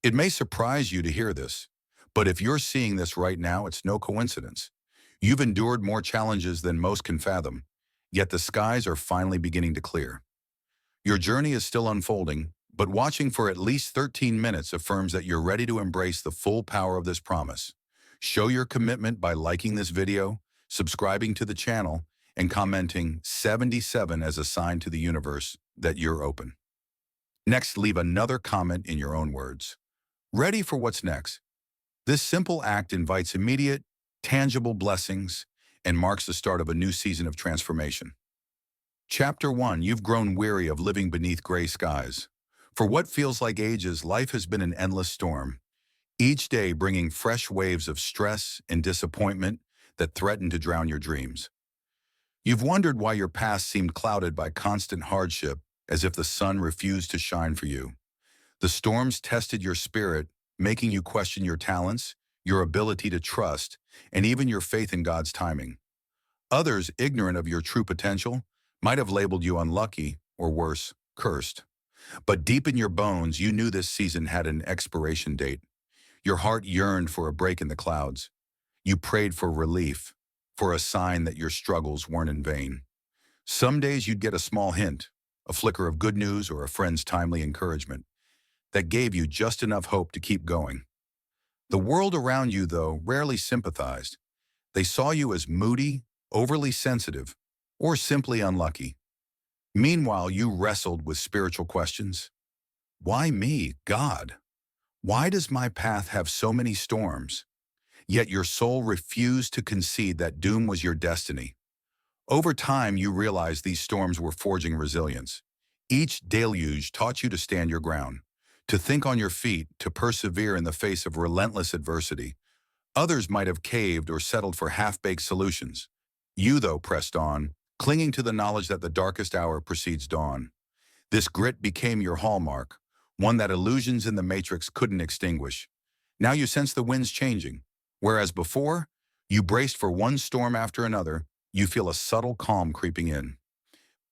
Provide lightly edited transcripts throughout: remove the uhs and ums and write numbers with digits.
It may surprise you to hear this, but if you're seeing this right now, it's no coincidence. You've endured more challenges than most can fathom, yet the skies are finally beginning to clear. Your journey is still unfolding, but watching for at least 13 minutes affirms that you're ready to embrace the full power of this promise. Show your commitment by liking this video, subscribing to the channel, and commenting 77 as a sign to the universe that you're open. Next, leave another comment in your own words. Ready for what's next? This simple act invites immediate, tangible blessings and marks the start of a new season of transformation. Chapter 1. You've grown weary of living beneath gray skies. For what feels like ages, life has been an endless storm, each day bringing fresh waves of stress and disappointment that threaten to drown your dreams. You've wondered why your past seemed clouded by constant hardship, as if the sun refused to shine for you. The storms tested your spirit, making you question your talents, your ability to trust, and even your faith in God's timing. Others, ignorant of your true potential, might have labeled you unlucky, or worse, cursed. But deep in your bones, you knew this season had an expiration date. Your heart yearned for a break in the clouds. You prayed for relief, for a sign that your struggles weren't in vain. Some days you'd get a small hint, a flicker of good news or a friend's timely encouragement that gave you just enough hope to keep going. The world around you, though, rarely sympathized. They saw you as moody, overly sensitive, or simply unlucky. Meanwhile, you wrestled with spiritual questions. Why me, God? Why does my path have so many storms? Yet your soul refused to concede that doom was your destiny. Over time, you realized these storms were forging resilience. Each deluge taught you to stand your ground, to think on your feet, to persevere in the face of relentless adversity. Others might have caved or settled for half-baked solutions. You, though, pressed on, clinging to the knowledge that the darkest hour precedes dawn. This grit became your hallmark, one that illusions in the matrix couldn't extinguish. Now you sense the winds changing. Whereas before, you braced for one storm after another, you feel a subtle calm creeping in.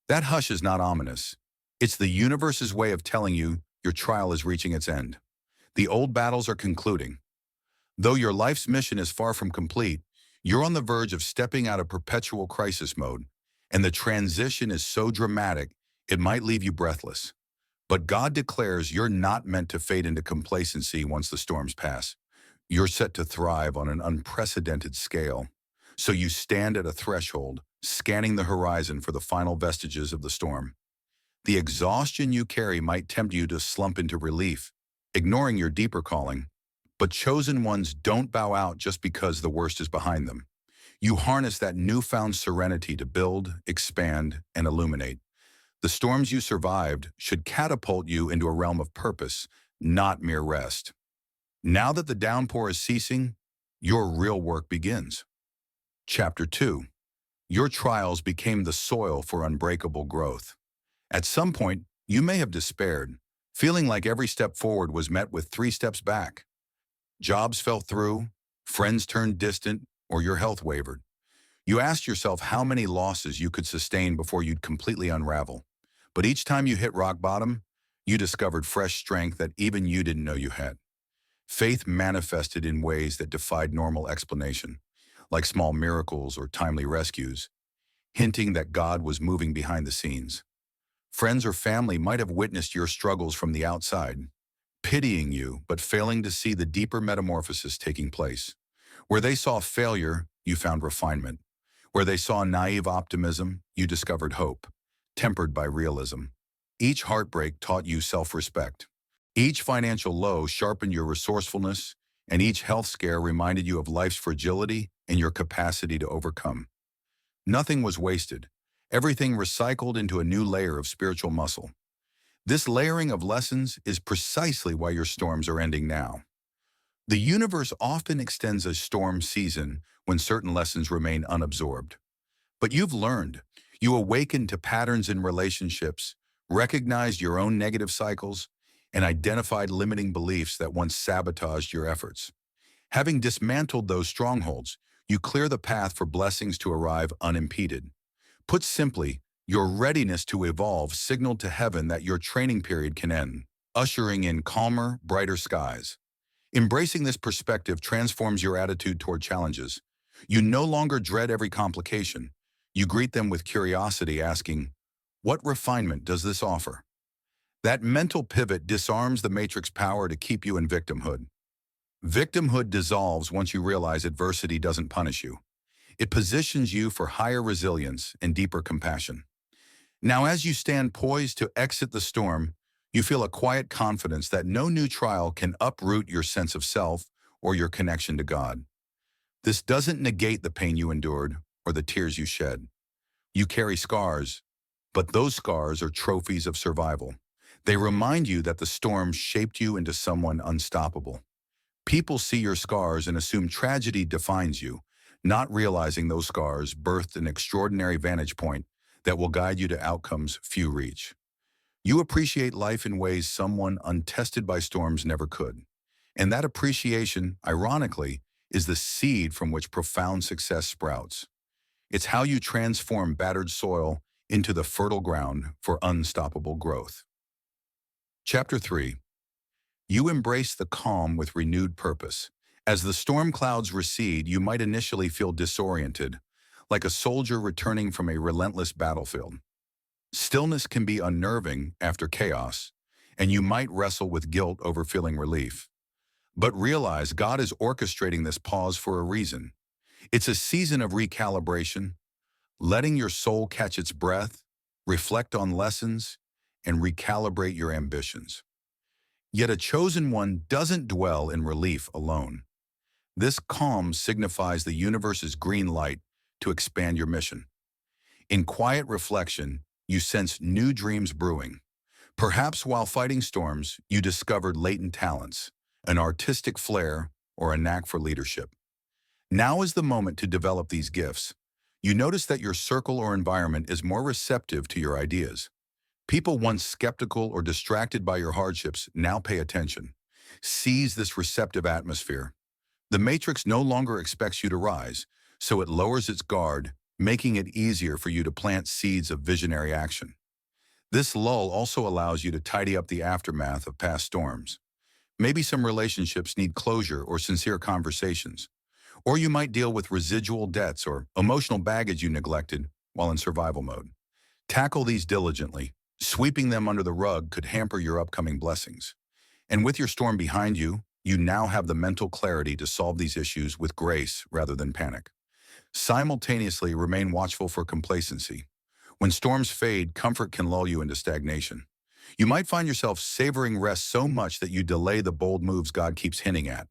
That hush is not ominous. It's the universe's way of telling you your trial is reaching its end. The old battles are concluding. Though your life's mission is far from complete, you're on the verge of stepping out of perpetual crisis mode, and the transition is so dramatic it might leave you breathless. But God declares you're not meant to fade into complacency once the storms pass. You're set to thrive on an unprecedented scale. So you stand at a threshold, scanning the horizon for the final vestiges of the storm. The exhaustion you carry might tempt you to slump into relief, ignoring your deeper calling. But chosen ones don't bow out just because the worst is behind them. You harness that newfound serenity to build, expand, and illuminate. The storms you survived should catapult you into a realm of purpose, not mere rest. Now that the downpour is ceasing, your real work begins. Chapter 2. Your trials became the soil for unbreakable growth. At some point, you may have despaired, feeling like every step forward was met with 3 steps back. Jobs fell through, friends turned distant, or your health wavered. You asked yourself how many losses you could sustain before you'd completely unravel. But each time you hit rock bottom, you discovered fresh strength that even you didn't know you had. Faith manifested in ways that defied normal explanation, like small miracles or timely rescues, hinting that God was moving behind the scenes. Friends or family might have witnessed your struggles from the outside, pitying you but failing to see the deeper metamorphosis taking place. Where they saw failure, you found refinement. Where they saw naive optimism, you discovered hope, tempered by realism. Each heartbreak taught you self-respect. Each financial low sharpened your resourcefulness, and each health scare reminded you of life's fragility and your capacity to overcome. Nothing was wasted. Everything recycled into a new layer of spiritual muscle. This layering of lessons is precisely why your storms are ending now. The universe often extends a storm season when certain lessons remain unabsorbed. But you've learned. You awakened to patterns in relationships, recognized your own negative cycles, and identified limiting beliefs that once sabotaged your efforts. Having dismantled those strongholds, you clear the path for blessings to arrive unimpeded. Put simply, your readiness to evolve signaled to heaven that your training period can end. ushering in calmer, brighter skies. Embracing this perspective transforms your attitude toward challenges. You no longer dread every complication. You greet them with curiosity, asking, "What refinement does this offer?" That mental pivot disarms the matrix power to keep you in victimhood. Victimhood dissolves once you realize adversity doesn't punish you. It positions you for higher resilience and deeper compassion. Now, as you stand poised to exit the storm, you feel a quiet confidence that no new trial can uproot your sense of self or your connection to God. This doesn't negate the pain you endured or the tears you shed. You carry scars, but those scars are trophies of survival. They remind you that the storm shaped you into someone unstoppable. People see your scars and assume tragedy defines you, not realizing those scars birthed an extraordinary vantage point that will guide you to outcomes few reach. You appreciate life in ways someone untested by storms never could. And that appreciation, ironically, is the seed from which profound success sprouts. It's how you transform battered soil into the fertile ground for unstoppable growth. Chapter 3. You embrace the calm with renewed purpose. As the storm clouds recede, you might initially feel disoriented, like a soldier returning from a relentless battlefield. Stillness can be unnerving after chaos, and you might wrestle with guilt over feeling relief. But realize God is orchestrating this pause for a reason. It's a season of recalibration, letting your soul catch its breath, reflect on lessons, and recalibrate your ambitions. Yet a chosen one doesn't dwell in relief alone. This calm signifies the universe's green light to expand your mission. In quiet reflection, you sense new dreams brewing. Perhaps while fighting storms, you discovered latent talents, an artistic flair, or a knack for leadership. Now is the moment to develop these gifts. You notice that your circle or environment is more receptive to your ideas. People once skeptical or distracted by your hardships now pay attention. Seize this receptive atmosphere. The matrix no longer expects you to rise, so it lowers its guard, making it easier for you to plant seeds of visionary action. This lull also allows you to tidy up the aftermath of past storms. Maybe some relationships need closure or sincere conversations. Or you might deal with residual debts or emotional baggage you neglected while in survival mode. Tackle these diligently. Sweeping them under the rug could hamper your upcoming blessings. And with your storm behind you, you now have the mental clarity to solve these issues with grace rather than panic. Simultaneously, remain watchful for complacency. When storms fade, comfort can lull you into stagnation. You might find yourself savoring rest so much that you delay the bold moves God keeps hinting at.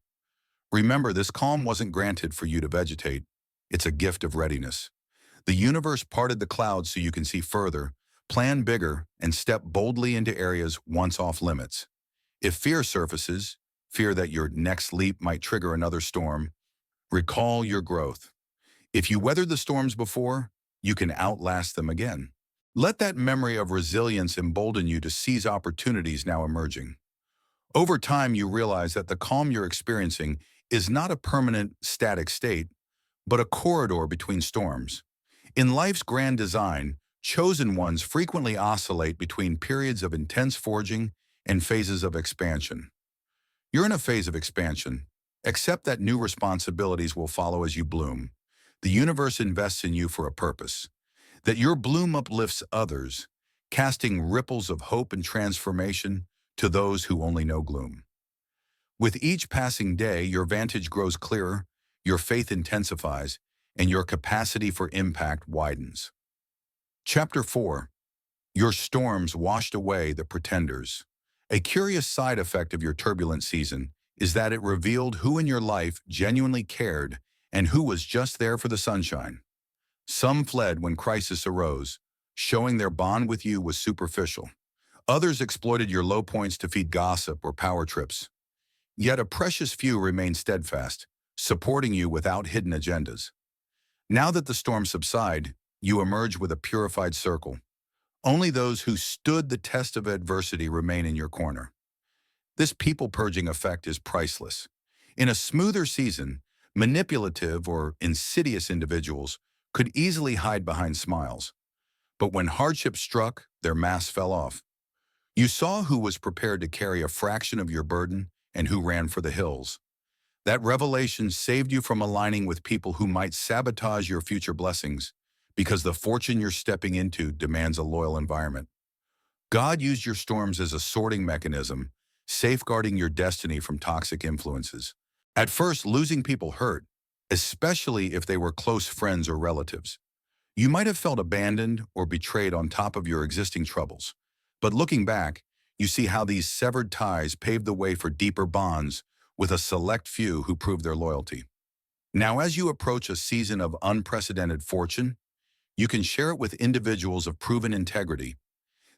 Remember, this calm wasn't granted for you to vegetate. It's a gift of readiness. The universe parted the clouds so you can see further, plan bigger, and step boldly into areas once off limits. If fear surfaces, fear that your next leap might trigger another storm, recall your growth. If you weathered the storms before, you can outlast them again. Let that memory of resilience embolden you to seize opportunities now emerging. Over time, you realize that the calm you're experiencing is not a permanent, static state, but a corridor between storms. In life's grand design, chosen ones frequently oscillate between periods of intense forging and phases of expansion. You're in a phase of expansion. Accept that new responsibilities will follow as you bloom. The universe invests in you for a purpose. That your bloom uplifts others, casting ripples of hope and transformation to those who only know gloom. With each passing day, your vantage grows clearer, your faith intensifies, and your capacity for impact widens. Chapter 4. Your storms washed away the pretenders. A curious side effect of your turbulent season is that it revealed who in your life genuinely cared and who was just there for the sunshine. Some fled when crisis arose, showing their bond with you was superficial. Others exploited your low points to feed gossip or power trips. Yet a precious few remained steadfast, supporting you without hidden agendas. Now that the storms subside, you emerge with a purified circle. Only those who stood the test of adversity remain in your corner. This people-purging effect is priceless. In a smoother season, manipulative or insidious individuals could easily hide behind smiles. But when hardship struck, their masks fell off. You saw who was prepared to carry a fraction of your burden and who ran for the hills. That revelation saved you from aligning with people who might sabotage your future blessings because the fortune you're stepping into demands a loyal environment. God used your storms as a sorting mechanism, safeguarding your destiny from toxic influences. At first, losing people hurt, especially if they were close friends or relatives. You might have felt abandoned or betrayed on top of your existing troubles. But looking back, you see how these severed ties paved the way for deeper bonds with a select few who proved their loyalty. Now, as you approach a season of unprecedented fortune, you can share it with individuals of proven integrity.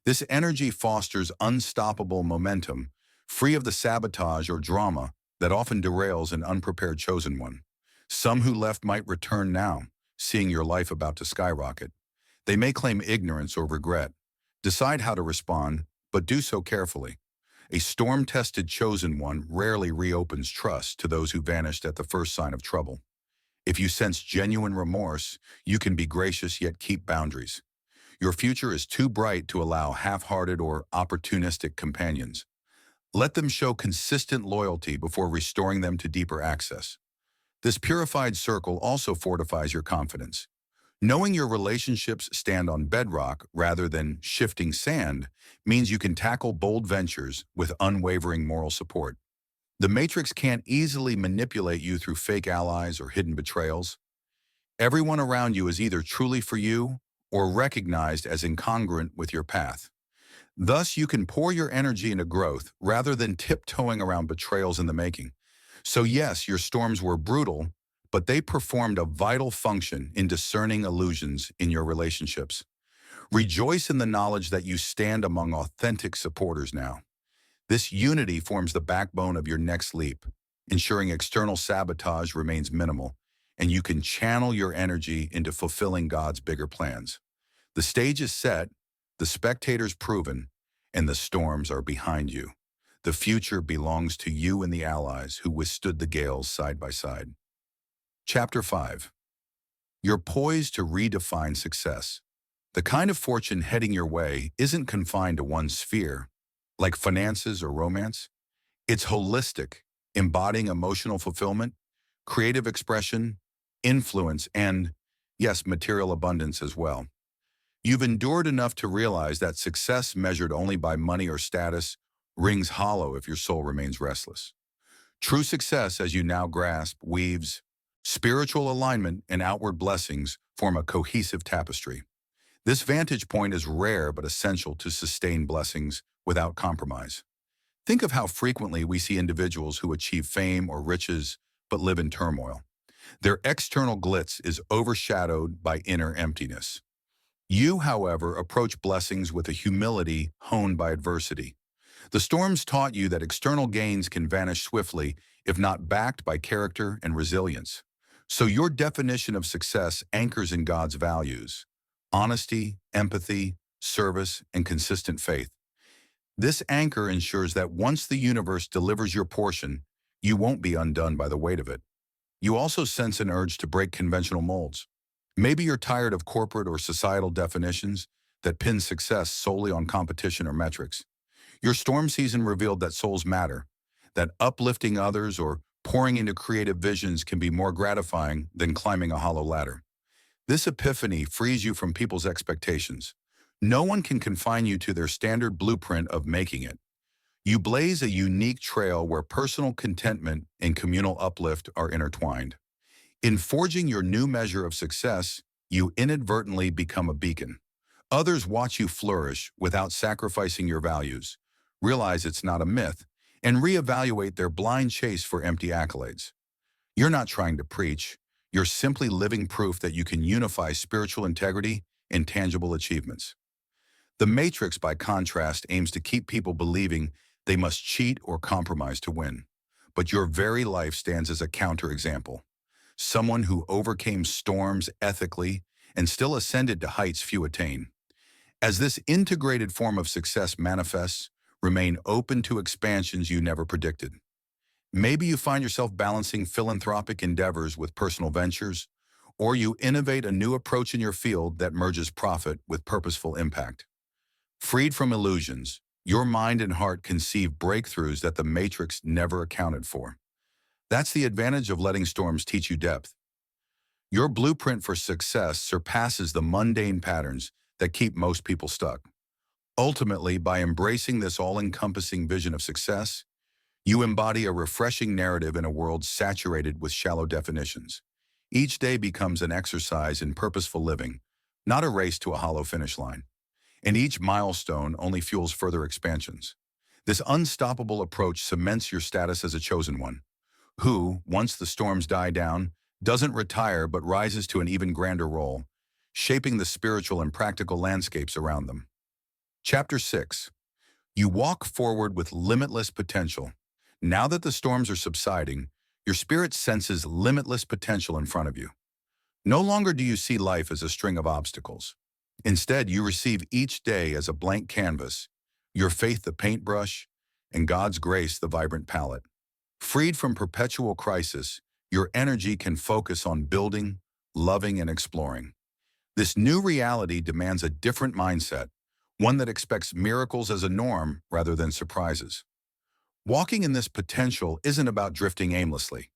This energy fosters unstoppable momentum, free of the sabotage or drama that often derails an unprepared chosen one. Some who left might return now, seeing your life about to skyrocket. They may claim ignorance or regret. Decide how to respond, but do so carefully. A storm-tested chosen one rarely reopens trust to those who vanished at the first sign of trouble. If you sense genuine remorse, you can be gracious yet keep boundaries. Your future is too bright to allow half-hearted or opportunistic companions. Let them show consistent loyalty before restoring them to deeper access. This purified circle also fortifies your confidence. Knowing your relationships stand on bedrock rather than shifting sand means you can tackle bold ventures with unwavering moral support. The Matrix can't easily manipulate you through fake allies or hidden betrayals. Everyone around you is either truly for you or recognized as incongruent with your path. Thus, you can pour your energy into growth rather than tiptoeing around betrayals in the making. So yes, your storms were brutal, but they performed a vital function in discerning illusions in your relationships. Rejoice in the knowledge that you stand among authentic supporters now. This unity forms the backbone of your next leap, ensuring external sabotage remains minimal, and you can channel your energy into fulfilling God's bigger plans. The stage is set, the spectators proven, and the storms are behind you. The future belongs to you and the allies who withstood the gales side by side. Chapter 5. You're poised to redefine success. The kind of fortune heading your way isn't confined to one sphere, like finances or romance. It's holistic, embodying emotional fulfillment, creative expression, influence, and, yes, material abundance as well. You've endured enough to realize that success measured only by money or status rings hollow if your soul remains restless. True success, as you now grasp, weaves spiritual alignment and outward blessings form a cohesive tapestry. This vantage point is rare but essential to sustain blessings without compromise. Think of how frequently we see individuals who achieve fame or riches but live in turmoil. Their external glitz is overshadowed by inner emptiness. You, however, approach blessings with a humility honed by adversity. The storms taught you that external gains can vanish swiftly if not backed by character and resilience. So your definition of success anchors in God's values: honesty, empathy, service, and consistent faith. This anchor ensures that once the universe delivers your portion, you won't be undone by the weight of it. You also sense an urge to break conventional molds. Maybe you're tired of corporate or societal definitions that pin success solely on competition or metrics. Your storm season revealed that souls matter, that uplifting others or pouring into creative visions can be more gratifying than climbing a hollow ladder. This epiphany frees you from people's expectations. No one can confine you to their standard blueprint of making it. You blaze a unique trail where personal contentment and communal uplift are intertwined. In forging your new measure of success, you inadvertently become a beacon. Others watch you flourish without sacrificing your values, realize it's not a myth, and reevaluate their blind chase for empty accolades. You're not trying to preach. You're simply living proof that you can unify spiritual integrity and tangible achievements. The Matrix, by contrast, aims to keep people believing they must cheat or compromise to win. But your very life stands as a counterexample. Someone who overcame storms ethically and still ascended to heights few attain. As this integrated form of success manifests, remain open to expansions you never predicted. Maybe you find yourself balancing philanthropic endeavors with personal ventures, or you innovate a new approach in your field that merges profit with purposeful impact. Freed from illusions, Your mind and heart conceive breakthroughs that the matrix never accounted for. That's the advantage of letting storms teach you depth. Your blueprint for success surpasses the mundane patterns that keep most people stuck. Ultimately, by embracing this all-encompassing vision of success, you embody a refreshing narrative in a world saturated with shallow definitions. Each day becomes an exercise in purposeful living, not a race to a hollow finish line. And each milestone only fuels further expansions. This unstoppable approach cements your status as a chosen one, who, once the storms die down, doesn't retire but rises to an even grander role, shaping the spiritual and practical landscapes around them. Chapter 6. You walk forward with limitless potential. Now that the storms are subsiding, your spirit senses limitless potential in front of you. No longer do you see life as a string of obstacles. Instead, you receive each day as a blank canvas, your faith the paintbrush, and God's grace the vibrant palette. Freed from perpetual crisis, your energy can focus on building, loving, and exploring. This new reality demands a different mindset, one that expects miracles as a norm rather than surprises. Walking in this potential isn't about drifting aimlessly.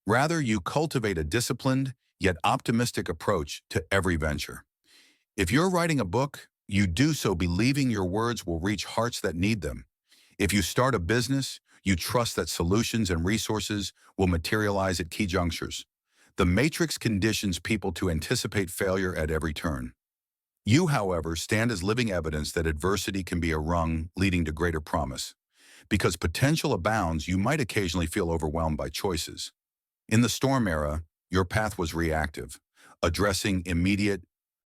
Rather, you cultivate a disciplined, yet optimistic approach to every venture. If you're writing a book, you do so believing your words will reach hearts that need them. If you start a business, you trust that solutions and resources will materialize at key junctures. The matrix conditions people to anticipate failure at every turn. You, however, stand as living evidence that adversity can be a rung leading to greater promise. Because potential abounds, you might occasionally feel overwhelmed by choices. In the storm era, your path was reactive, addressing immediate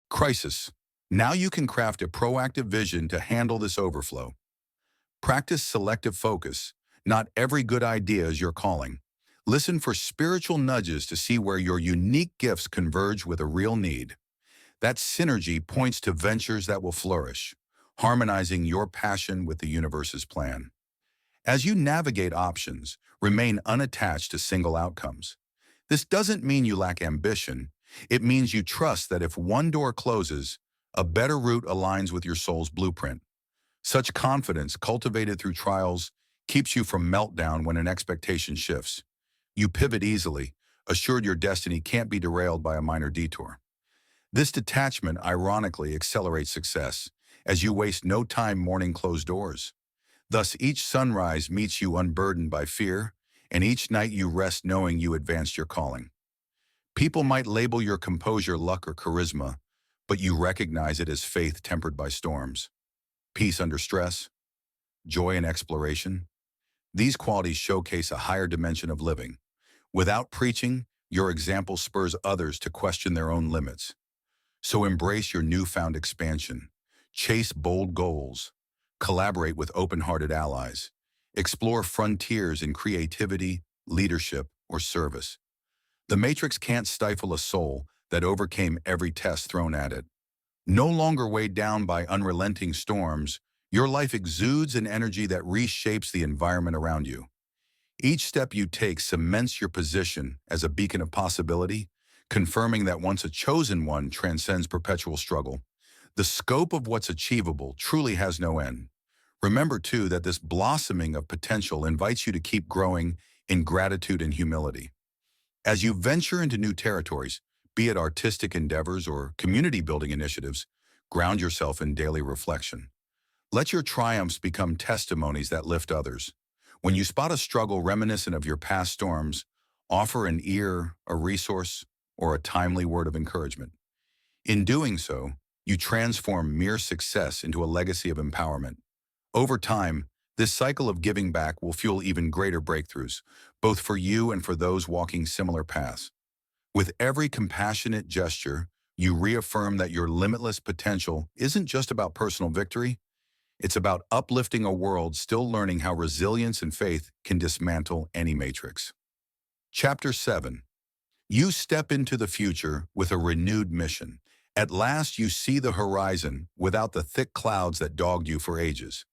crisis. Now you can craft a proactive vision to handle this overflow. Practice selective focus. Not every good idea is your calling. Listen for spiritual nudges to see where your unique gifts converge with a real need. That synergy points to ventures that will flourish, harmonizing your passion with the universe's plan. As you navigate options, remain unattached to single outcomes. This doesn't mean you lack ambition. It means you trust that if one door closes, a better route aligns with your soul's blueprint. Such confidence, cultivated through trials, keeps you from meltdown when an expectation shifts. You pivot easily, assured your destiny can't be derailed by a minor detour. This detachment ironically accelerates success, as you waste no time mourning closed doors. Thus, each sunrise meets you unburdened by fear, and each night you rest knowing you advanced your calling. People might label your composure luck or charisma, but you recognize it as faith tempered by storms. Peace under stress, joy in exploration. These qualities showcase a higher dimension of living. Without preaching, your example spurs others to question their own limits. So embrace your newfound expansion. Chase bold goals. Collaborate with open-hearted allies. Explore frontiers in creativity, leadership, or service. The matrix can't stifle a soul that overcame every test thrown at it. No longer weighed down by unrelenting storms, your life exudes an energy that reshapes the environment around you. Each step you take cements your position as a beacon of possibility, confirming that once a chosen one transcends perpetual struggle. The scope of what's achievable truly has no end. Remember, too, that this blossoming of potential invites you to keep growing in gratitude and humility. As you venture into new territories, be it artistic endeavors or community-building initiatives, ground yourself in daily reflection. Let your triumphs become testimonies that lift others. When you spot a struggle reminiscent of your past storms, offer an ear, a resource, or a timely word of encouragement. In doing so, you transform mere success into a legacy of empowerment. Over time, this cycle of giving back will fuel even greater breakthroughs, both for you and for those walking similar paths. With every compassionate gesture, you reaffirm that your limitless potential isn't just about personal victory. It's about uplifting a world still learning how resilience and faith can dismantle any matrix. Chapter 7. You step into the future with a renewed mission. At last you see the horizon without the thick clouds that dogged you for ages.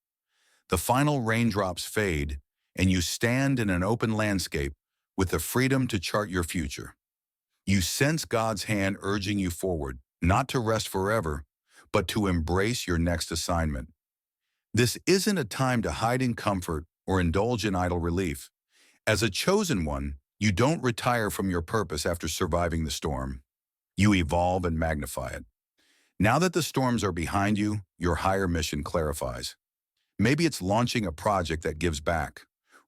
The final raindrops fade, and you stand in an open landscape with the freedom to chart your future. You sense God's hand urging you forward, not to rest forever, but to embrace your next assignment. This isn't a time to hide in comfort or indulge in idle relief. As a chosen one, you don't retire from your purpose after surviving the storm. You evolve and magnify it. Now that the storms are behind you, your higher mission clarifies. Maybe it's launching a project that gives back,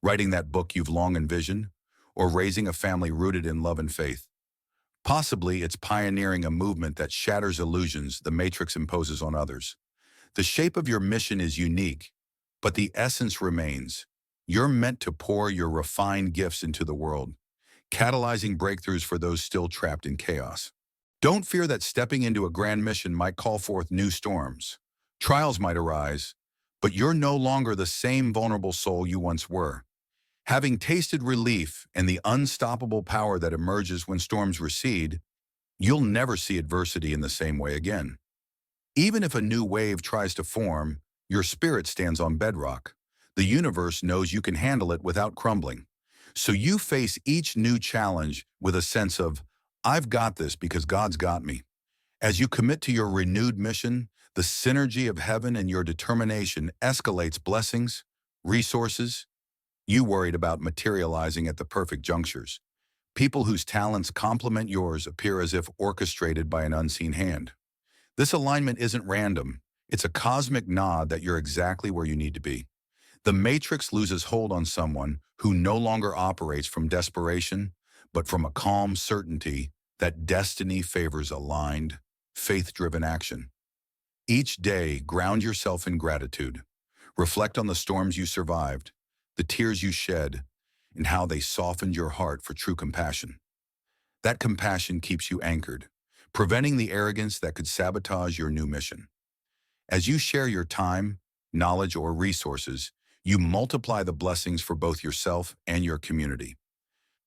writing that book you've long envisioned, or raising a family rooted in love and faith. Possibly it's pioneering a movement that shatters illusions the Matrix imposes on others. The shape of your mission is unique, but the essence remains. You're meant to pour your refined gifts into the world, catalyzing breakthroughs for those still trapped in chaos. Don't fear that stepping into a grand mission might call forth new storms. Trials might arise, but you're no longer the same vulnerable soul you once were. Having tasted relief and the unstoppable power that emerges when storms recede, you'll never see adversity in the same way again. Even if a new wave tries to form, your spirit stands on bedrock. The universe knows you can handle it without crumbling. So you face each new challenge with a sense of, I've got this because God's got me. As you commit to your renewed mission, the synergy of heaven and your determination escalates blessings, resources. You worried about materializing at the perfect junctures. People whose talents complement yours appear as if orchestrated by an unseen hand. This alignment isn't random. It's a cosmic nod that you're exactly where you need to be. The matrix loses hold on someone who no longer operates from desperation, but from a calm certainty that destiny favors aligned, faith-driven action. Each day, ground yourself in gratitude. Reflect on the storms you survived, the tears you shed, and how they softened your heart for true compassion. That compassion keeps you anchored, preventing the arrogance that could sabotage your new mission. As you share your time, knowledge, or resources, you multiply the blessings for both yourself and your community.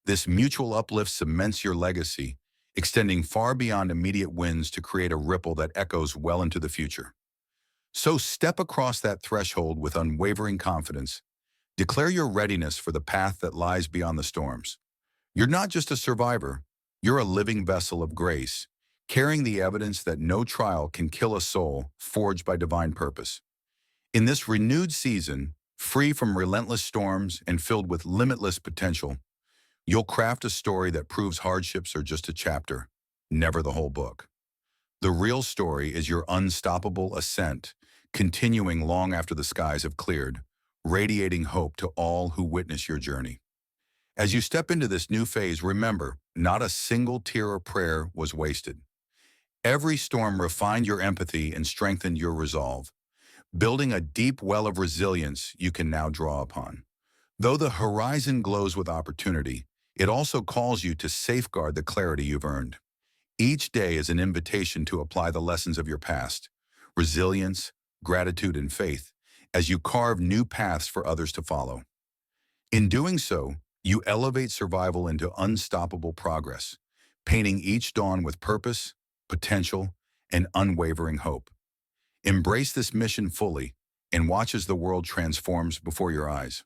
This mutual uplift cements your legacy, extending far beyond immediate wins to create a ripple that echoes well into the future. So step across that threshold with unwavering confidence. Declare your readiness for the path that lies beyond the storms. You're not just a survivor, you're a living vessel of grace, carrying the evidence that no trial can kill a soul forged by divine purpose. In this renewed season, free from relentless storms and filled with limitless potential, you'll craft a story that proves hardships are just a chapter, never the whole book. The real story is your unstoppable ascent, continuing long after the skies have cleared, radiating hope to all who witness your journey. As you step into this new phase, remember, not a single tear or prayer was wasted. Every storm refined your empathy and strengthened your resolve, building a deep well of resilience you can now draw upon. Though the horizon glows with opportunity, it also calls you to safeguard the clarity you've earned. Each day is an invitation to apply the lessons of your past, resilience, gratitude, and faith, as you carve new paths for others to follow. In doing so, you elevate survival into unstoppable progress, painting each dawn with purpose, potential, and unwavering hope. Embrace this mission fully and watch as the world transforms before your eyes.